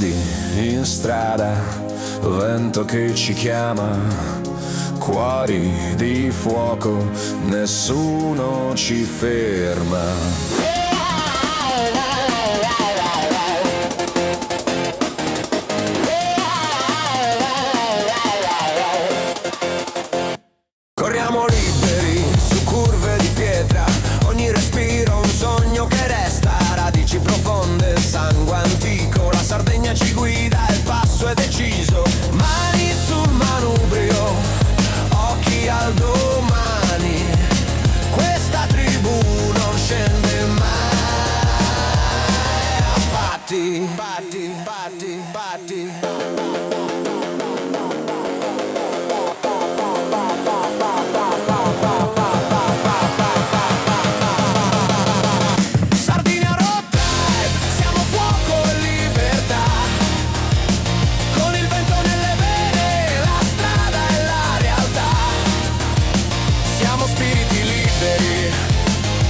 tardi in strada, vento che ci chiama, cuori di fuoco, nessuno ci ferma. Corriamo liberi su curve di pietra, ogni respiro un sogno che resta, radici profonde, sangue antico, la Sardegna ci guida, il passo è deciso, mani sul manubrio, occhi al domani, questa tribù non scende mai, batti, batti, batti, batti.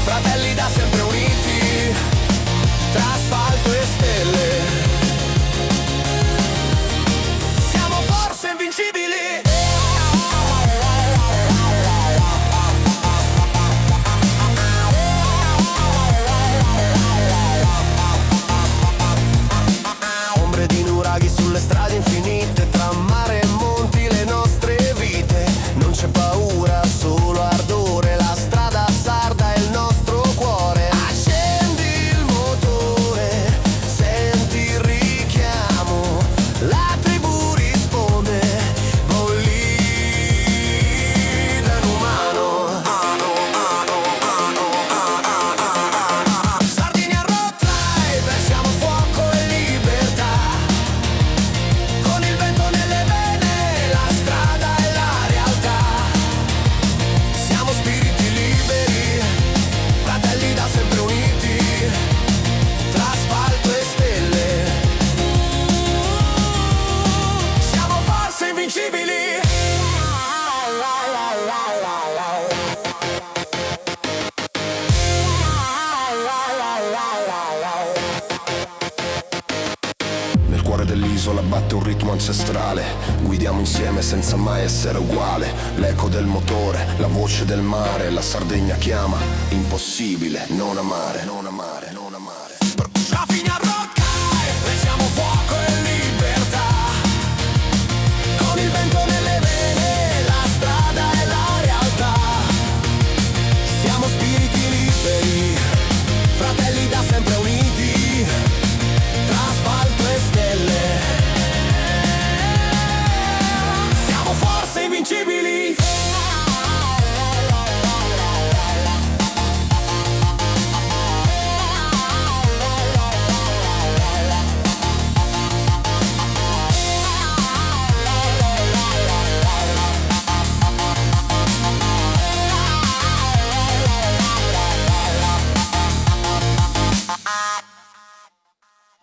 Fratelli da sempre uniti, tra asfalto e stelle, siamo forse invincibili. Ombre di nuraghi sulle strade infinite, tra mare e monti le nostre vite, non c'è paura, solo ardore, la strada sarda è il nostro cuore. Accendi il motore, senti il richiamo, la tribù risponde, bollida in umano. Sardinia Road Tribe, siamo fuoco e libertà, con il vento nelle vene, la strada è la realtà. Siamo spiriti liberi, fratelli da sempre uniti, tra asfalto e stelle, siamo forse invincibili. Nel cuore dell'isola batte un ritmo ancestrale, guidiamo insieme senza mai essere uguale, l'eco del motore, la voce del mare, la Sardegna chiama, impossibile non amare, non amare, non amare.